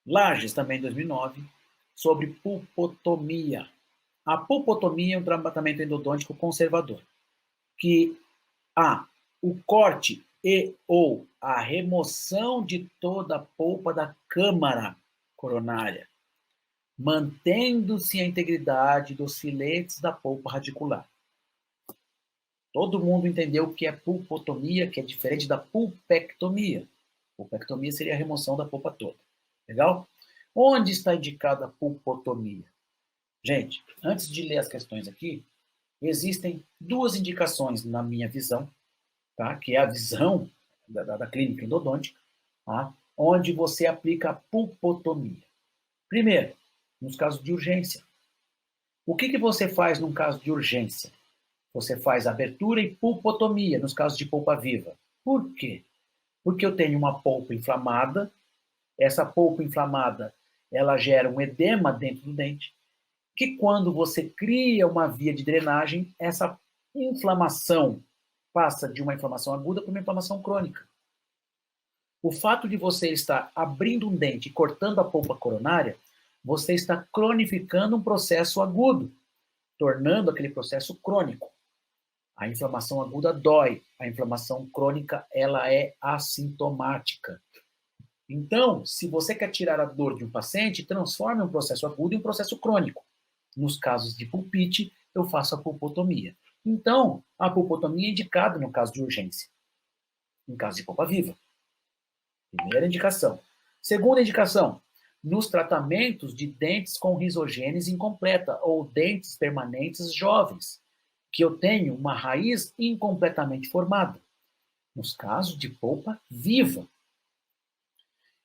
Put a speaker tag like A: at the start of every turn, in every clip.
A: Lages, também em 2009, sobre pulpotomia. A pulpotomia é um tratamento endodôntico conservador, que há o corte e ou a remoção de toda a polpa da câmara coronária, mantendo-se a integridade dos filetes da polpa radicular. Todo mundo entendeu o que é pulpotomia, que é diferente da pulpectomia. Pulpectomia seria a remoção da polpa toda. Legal? Onde está indicada a pulpotomia? Gente, antes de ler as questões aqui, existem duas indicações na minha visão, tá? Que é a visão da clínica endodôntica, tá? Onde você aplica a pulpotomia. Primeiro, nos casos de urgência. O que você faz num caso de urgência? Você faz abertura e pulpotomia nos casos de polpa viva. Por quê? Porque eu tenho uma polpa inflamada, essa polpa inflamada, ela gera um edema dentro do dente, que quando você cria uma via de drenagem, essa inflamação passa de uma inflamação aguda para uma inflamação crônica. O fato de você estar abrindo um dente e cortando a polpa coronária, você está cronificando um processo agudo, tornando aquele processo crônico. A inflamação aguda dói, a inflamação crônica ela é assintomática. Então, se você quer tirar a dor de um paciente, transforme um processo agudo em um processo crônico. Nos casos de pulpite, eu faço a pulpotomia. Então, a pulpotomia é indicada no caso de urgência, em caso de polpa viva. Primeira indicação. Segunda indicação, nos tratamentos de dentes com risogênese incompleta ou dentes permanentes jovens, que eu tenho uma raiz incompletamente formada, nos casos de polpa viva.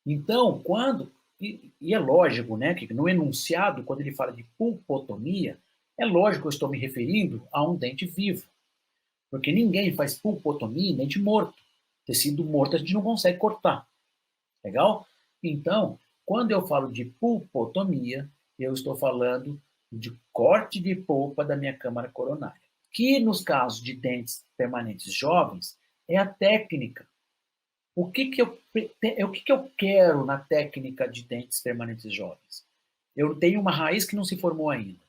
A: Então, quando, e é lógico, né, que no enunciado, quando ele fala de pulpotomia, é lógico que eu estou me referindo a um dente vivo, porque ninguém faz pulpotomia em dente morto. Tecido morto a gente não consegue cortar. Legal? Então, quando eu falo de pulpotomia, eu estou falando de corte de polpa da minha câmara coronária, que nos casos de dentes permanentes jovens é a técnica. O que eu quero na técnica de dentes permanentes jovens? Eu tenho uma raiz que não se formou ainda,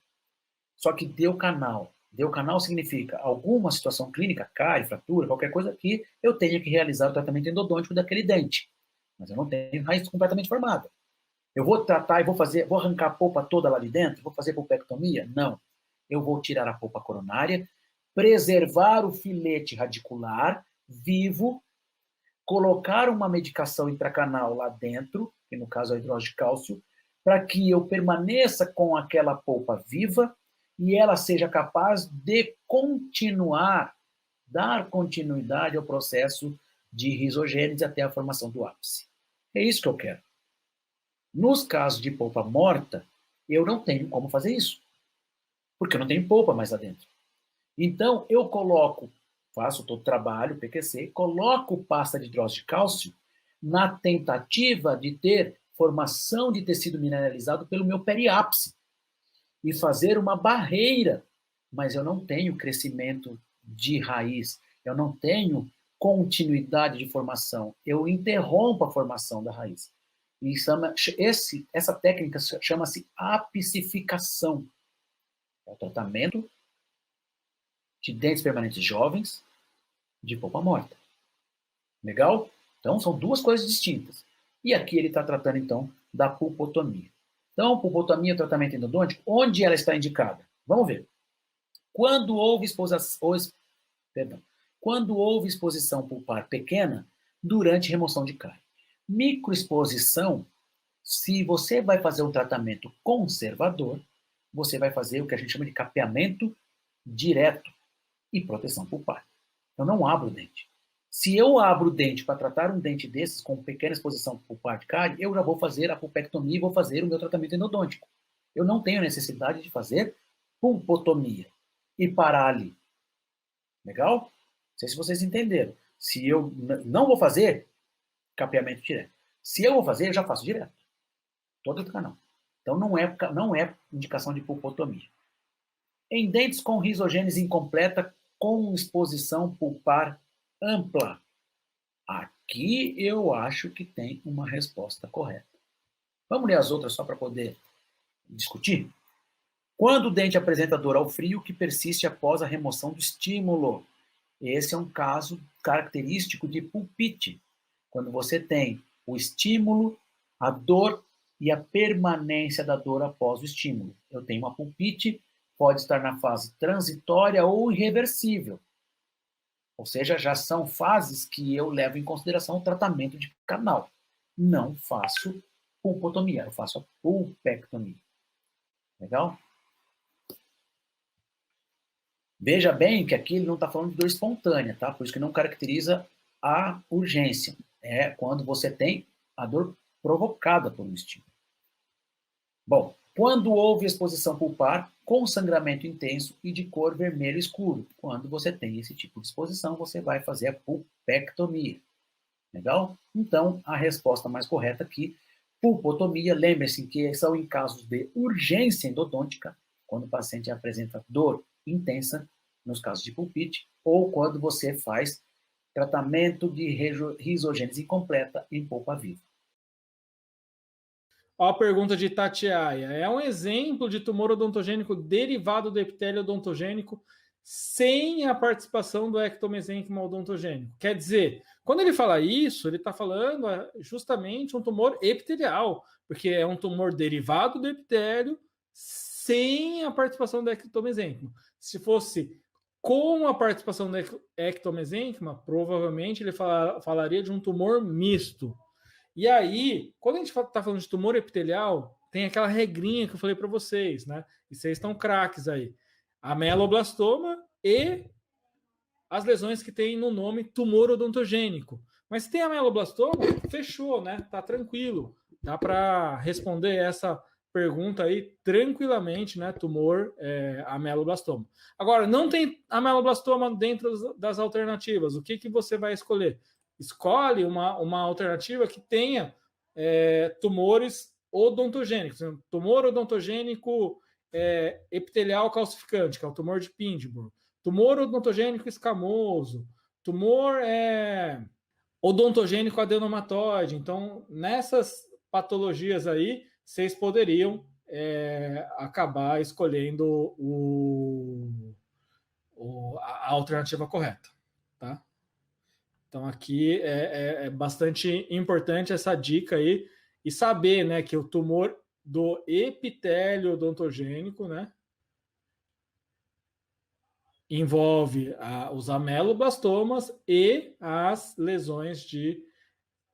A: só que deu canal. Deu canal significa alguma situação clínica, cárie, fratura, qualquer coisa que eu tenha que realizar o tratamento endodôntico daquele dente. Mas eu não tenho raiz completamente formada. Eu vou tratar e vou arrancar a polpa toda lá de dentro? Vou fazer pulpectomia? Não. Eu vou tirar a polpa coronária, preservar o filete radicular vivo, colocar uma medicação intracanal lá dentro, que no caso é o hidrólise de cálcio, para que eu permaneça com aquela polpa viva e ela seja capaz de continuar, dar continuidade ao processo de risogênese até a formação do ápice. É isso que eu quero. Nos casos de polpa morta, eu não tenho como fazer isso, porque eu não tenho polpa mais lá dentro. Então, eu faço todo o trabalho, PQC, coloco pasta de hidrólise de cálcio na tentativa de ter formação de tecido mineralizado pelo meu periápice e fazer uma barreira, mas eu não tenho crescimento de raiz, eu não tenho continuidade de formação, eu interrompo a formação da raiz. E essa técnica chama-se apicificação. É o tratamento de dentes permanentes jovens de polpa morta. Legal? Então, são duas coisas distintas. E aqui ele está tratando, então, da pulpotomia. Então, pulpotomia é o tratamento endodôntico. Onde ela está indicada? Vamos ver. Quando houve exposição pulpar pequena durante remoção de cárie. Microexposição, se você vai fazer um tratamento conservador, você vai fazer o que a gente chama de capeamento direto e proteção pulpar. Eu não abro o dente. Se eu abro o dente para tratar um dente desses com pequena exposição pulpar de cárie, eu já vou fazer a pulpectomia e vou fazer o meu tratamento endodôntico. Eu não tenho necessidade de fazer pulpotomia e parar ali. Legal? Não sei se vocês entenderam. Se eu não vou fazer, capeamento direto. Se eu vou fazer, eu já faço direto. Todo o canal. Então não é indicação de pulpotomia. Em dentes com risogênese incompleta, com exposição pulpar ampla. Aqui eu acho que tem uma resposta correta. Vamos ler as outras só para poder discutir? Quando o dente apresenta dor ao frio que persiste após a remoção do estímulo. Esse é um caso característico de pulpite, quando você tem o estímulo, a dor e a permanência da dor após o estímulo. Eu tenho uma pulpite, pode estar na fase transitória ou irreversível. Ou seja, já são fases que eu levo em consideração o tratamento de canal. Não faço pulpotomia, eu faço a pulpectomia. Legal? Veja bem que aqui ele não está falando de dor espontânea, tá? Por isso que não caracteriza a urgência. É quando você tem a dor provocada por um estímulo. Bom, quando houve exposição pulpar com sangramento intenso e de cor vermelho escuro. Quando você tem esse tipo de exposição, você vai fazer a pulpectomia. Legal? Então, a resposta mais correta aqui, pulpotomia, lembre-se que são em casos de urgência endodôntica, quando o paciente apresenta dor intensa, nos casos de pulpite, ou quando você faz tratamento de risogênese incompleta em polpa viva.
B: Ó, a pergunta de Tatiaia. É um exemplo de tumor odontogênico derivado do epitélio odontogênico sem a participação do ectomesênquima odontogênico. Quer dizer, quando ele fala isso, ele está falando justamente um tumor epitelial, porque é um tumor derivado do epitélio sem a participação do ectomesênquima. Se fosse com a participação do ectomesênquima, provavelmente ele falaria de um tumor misto. E aí, quando a gente está falando de tumor epitelial, tem aquela regrinha que eu falei para vocês, né? E vocês estão craques aí. Ameloblastoma e as lesões que tem no nome tumor odontogênico. Mas se tem ameloblastoma, fechou, né? Tá tranquilo. Dá para responder essa pergunta aí tranquilamente, né? Tumor ameloblastoma. Agora, não tem ameloblastoma dentro das alternativas. O que você vai escolher? Escolhe uma alternativa que tenha tumores odontogênicos. Tumor odontogênico epitelial calcificante, que é o tumor de Pindborg. Tumor odontogênico escamoso. Tumor odontogênico adenomatoide. Então, nessas patologias aí, vocês poderiam acabar escolhendo a alternativa correta, tá? Então, aqui é bastante importante essa dica aí e saber, né, que o tumor do epitélio odontogênico, né, envolve os ameloblastomas e as lesões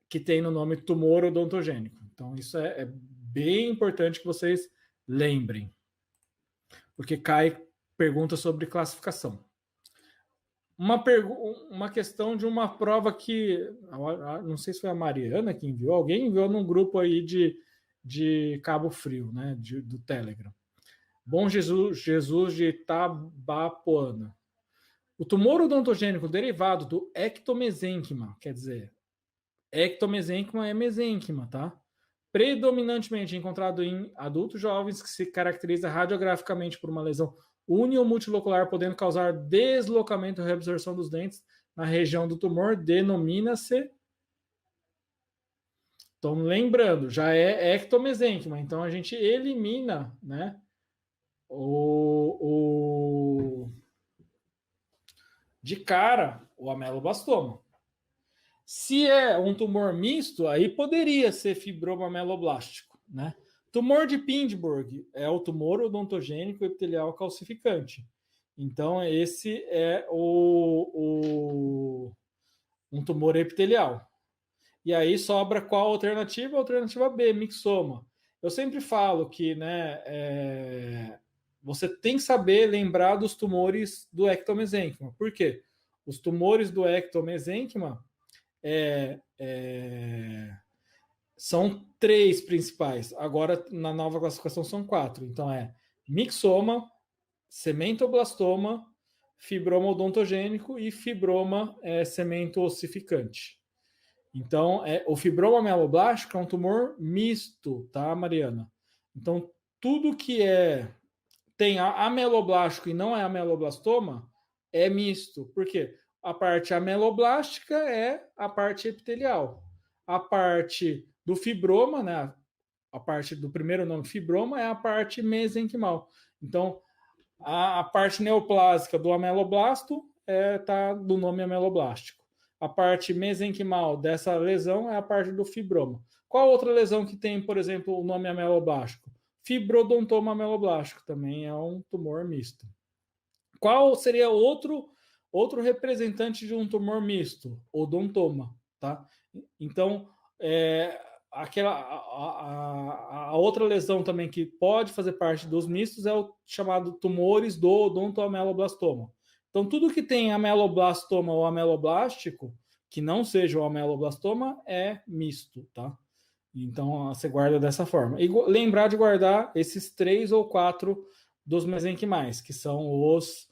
B: que tem no nome tumor odontogênico. Então, isso é bem importante que vocês lembrem, porque cai pergunta sobre classificação. Uma questão de uma prova que, não sei se foi a Mariana que enviou, alguém enviou num grupo aí de Cabo Frio, né, do Telegram. Bom Jesus de Itabapoana. O tumor odontogênico derivado do ectomesênquima, quer dizer, ectomesênquima é mesênquima, tá? Predominantemente encontrado em adultos jovens que se caracteriza radiograficamente por uma lesão uni ou multilocular, podendo causar deslocamento e reabsorção dos dentes na região do tumor, denomina-se. Então, lembrando, já é ectomesênquima, então a gente elimina, né, de cara o ameloblastoma. Se é um tumor misto, aí poderia ser fibroma ameloblástico, né? Tumor de Pindborg é o tumor odontogênico epitelial calcificante. Então, esse é um tumor epitelial. E aí sobra qual alternativa? A alternativa B, mixoma. Eu sempre falo que, né, você tem que saber lembrar dos tumores do ectomesênquima. Por quê? Os tumores do ectomesênquima são 3 principais. Agora, na nova classificação, são 4. Então, mixoma, cementoblastoma, fibroma odontogênico e fibroma cemento ossificante. Então, o fibroma ameloblástico é um tumor misto, tá, Mariana? Então, tudo que tem ameloblástico e não é ameloblastoma é misto. Por quê? A parte ameloblástica é a parte epitelial. A parte do fibroma, né, a parte do primeiro nome fibroma é a parte mesenquimal. Então, a parte neoplásica do ameloblasto tá do nome ameloblástico. A parte mesenquimal dessa lesão é a parte do fibroma. Qual outra lesão que tem, por exemplo, o nome ameloblástico? Fibrodontoma ameloblástico, também é um tumor misto. Qual seria outro representante de um tumor misto? Odontoma, tá? Então, a outra lesão também que pode fazer parte dos mistos é o chamado tumores do odontoameloblastoma. Então, tudo que tem ameloblastoma ou ameloblástico, que não seja o ameloblastoma, é misto, tá? Então, você guarda dessa forma. E lembrar de guardar esses 3 ou 4 dos mesenquimais, que são os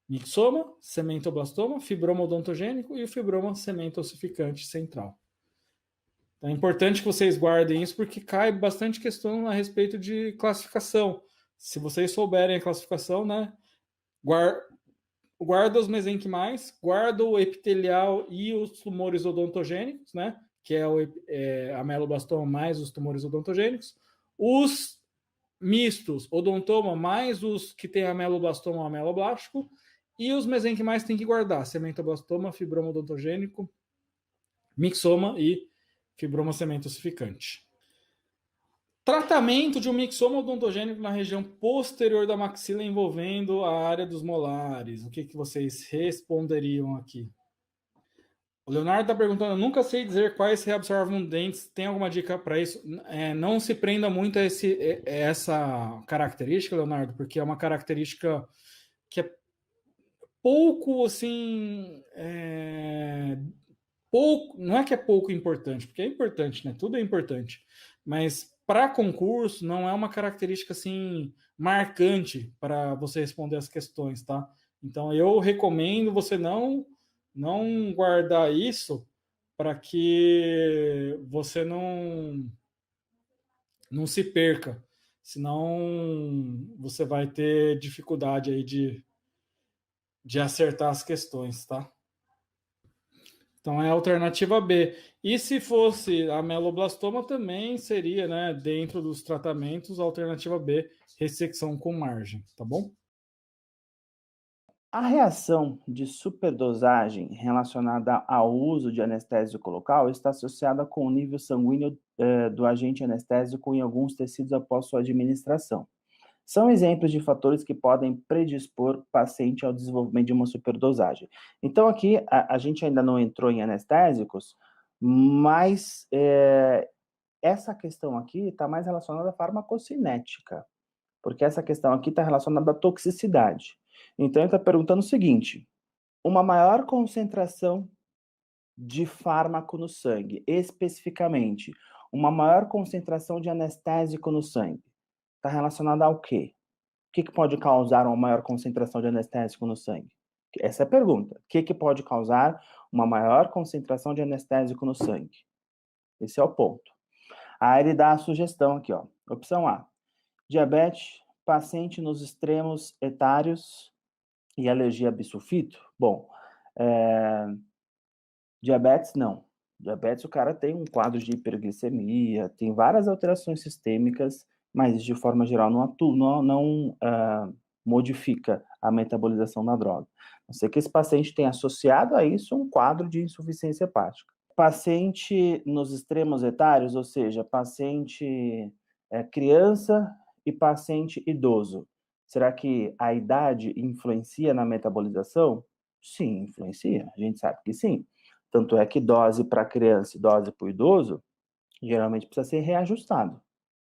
B: mixoma, cementoblastoma, fibroma odontogênico e o fibroma cementoossificante central. Então, é importante que vocês guardem isso, porque cai bastante questão a respeito de classificação. Se vocês souberem a classificação, né, guarda os mesenquimais, guarda o epitelial e os tumores odontogênicos, né, que é o ameloblastoma mais os tumores odontogênicos, os mistos, odontoma mais os que tem ameloblastoma ou ameloblástico, e os mesenquimais tem que guardar cementoblastoma, fibroma odontogênico, mixoma e fibroma cementoossificante. Tratamento de um mixoma odontogênico na região posterior da maxila envolvendo a área dos molares. O que vocês responderiam aqui? O Leonardo está perguntando, eu nunca sei dizer quais reabsorvam dentes. Tem alguma dica para isso? Não se prenda muito a essa característica, Leonardo, porque é uma característica que é pouco, assim... pouco, não é que é pouco importante, porque é importante, né? Tudo é importante. Mas para concurso não é uma característica assim marcante para você responder as questões, tá? Então eu recomendo você não guardar isso para que você não se perca, senão você vai ter dificuldade aí de acertar as questões, tá? Então é a alternativa B. E se fosse ameloblastoma também seria, né, dentro dos tratamentos, a alternativa B, ressecção com margem, tá bom?
C: A reação de superdosagem relacionada ao uso de anestésico local está associada com o nível sanguíneo do agente anestésico em alguns tecidos após sua administração. São exemplos de fatores que podem predispor o paciente ao desenvolvimento de uma superdosagem. Então, aqui, a gente ainda não entrou em anestésicos, mas essa questão aqui está mais relacionada à farmacocinética, porque essa questão aqui está relacionada à toxicidade. Então, ele está perguntando o seguinte, uma maior concentração de fármaco no sangue, especificamente, uma maior concentração de anestésico no sangue, está relacionada ao quê? O que pode causar uma maior concentração de anestésico no sangue? Essa é a pergunta. O que pode causar uma maior concentração de anestésico no sangue? Esse é o ponto. Aí ele dá a sugestão aqui, ó. Opção A, diabetes, paciente nos extremos etários e alergia a bisulfito? Bom, diabetes não. Diabetes o cara tem um quadro de hiperglicemia, tem várias alterações sistêmicas, mas de forma geral não modifica a metabolização da droga. A não ser que esse paciente tenha associado a isso um quadro de insuficiência hepática. Paciente nos extremos etários, ou seja, paciente criança e paciente idoso. Será que a idade influencia na metabolização? Sim, influencia. A gente sabe que sim. Tanto é que dose para criança e dose para o idoso geralmente precisa ser reajustado,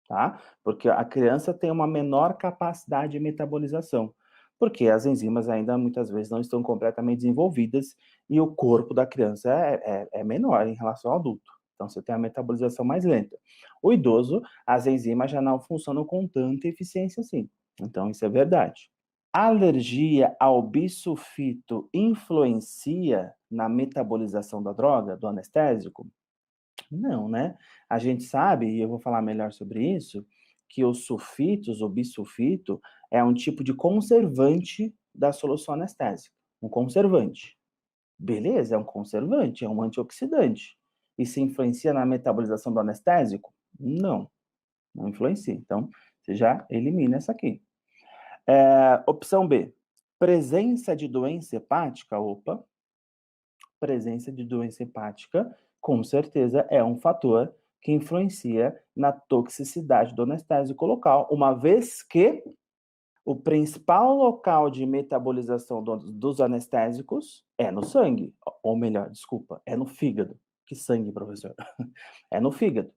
C: tá? Porque a criança tem uma menor capacidade de metabolização, porque as enzimas ainda muitas vezes não estão completamente desenvolvidas e o corpo da criança é menor em relação ao adulto. Então, você tem a metabolização mais lenta. O idoso, as enzimas já não funcionam com tanta eficiência assim. Então, isso é verdade. A alergia ao bisulfito influencia na metabolização da droga, do anestésico? Não, né? A gente sabe, e eu vou falar melhor sobre isso, que os sulfitos, o bisulfito, é um tipo de conservante da solução anestésica. Um conservante. Beleza, é um conservante, é um antioxidante. E se influencia na metabolização do anestésico? Não influencia. Então, você já elimina essa aqui. Opção B, presença de doença hepática. Opa, presença de doença hepática, com certeza, é um fator que influencia na toxicidade do anestésico local, uma vez que o principal local de metabolização dos anestésicos é no sangue, ou melhor, desculpa, é no fígado. Que sangue, professor? É no fígado.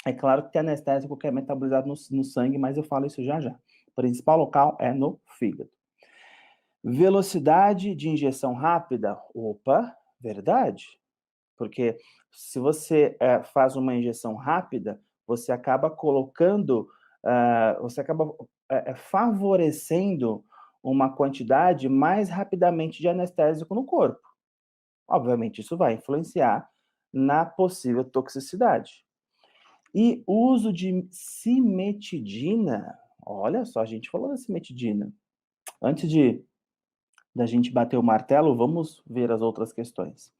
C: É claro que tem anestésico que é metabolizado no sangue, mas eu falo isso já já. O principal local é no fígado. Velocidade de injeção rápida? Opa, verdade. Porque se você faz uma injeção rápida, você acaba colocando, você acaba favorecendo uma quantidade mais rapidamente de anestésico no corpo. Obviamente, isso vai influenciar na possível toxicidade. E o uso de cimetidina, olha só, a gente falou da cimetidina. Antes da gente bater o martelo, vamos ver as outras questões.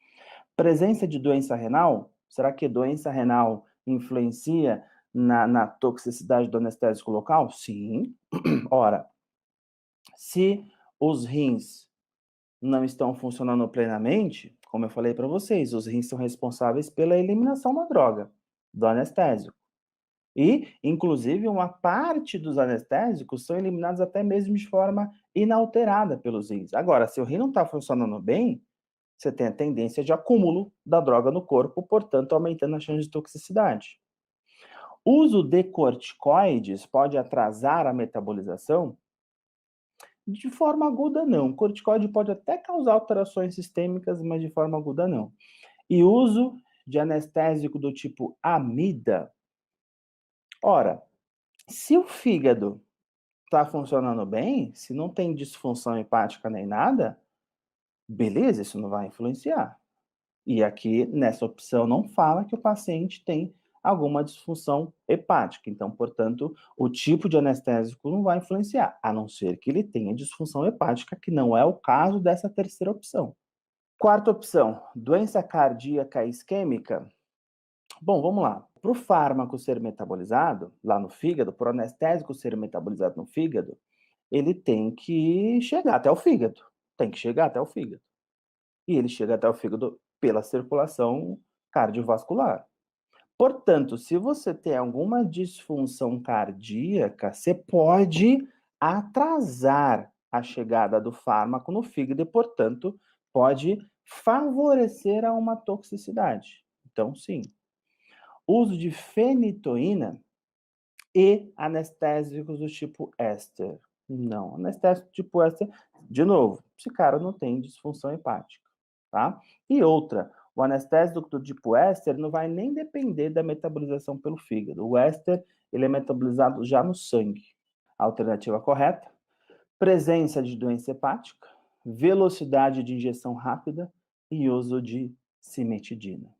C: Presença de doença renal? Será que doença renal influencia na toxicidade do anestésico local? Sim. Ora, se os rins não estão funcionando plenamente, como eu falei para vocês, os rins são responsáveis pela eliminação da droga, do anestésico. E, inclusive, uma parte dos anestésicos são eliminados até mesmo de forma inalterada pelos rins. Agora, se o rim não está funcionando bem, você tem a tendência de acúmulo da droga no corpo, portanto, aumentando a chance de toxicidade. O uso de corticoides pode atrasar a metabolização? De forma aguda, não. O corticoide pode até causar alterações sistêmicas, mas de forma aguda, não. E uso de anestésico do tipo amida? Ora, se o fígado está funcionando bem, se não tem disfunção hepática nem nada, beleza, isso não vai influenciar. E aqui, nessa opção, não fala que o paciente tem alguma disfunção hepática. Então, portanto, o tipo de anestésico não vai influenciar, a não ser que ele tenha disfunção hepática, que não é o caso dessa terceira opção. Quarta opção, doença cardíaca isquêmica. Bom, vamos lá. Para o fármaco ser metabolizado lá no fígado, para o anestésico ser metabolizado no fígado, ele tem que chegar até o fígado. Tem que chegar até o fígado. E ele chega até o fígado pela circulação cardiovascular. Portanto, se você tem alguma disfunção cardíaca, você pode atrasar a chegada do fármaco no fígado e, portanto, pode favorecer a uma toxicidade. Então, sim. Uso de fenitoína e anestésicos do tipo éster. Não, anestésico do tipo éster, de novo, esse cara não tem disfunção hepática, tá? E outra, o anestésico do tipo éster não vai nem depender da metabolização pelo fígado. O éster, ele é metabolizado já no sangue. A alternativa correta, presença de doença hepática, velocidade de injeção rápida e uso de cimetidina.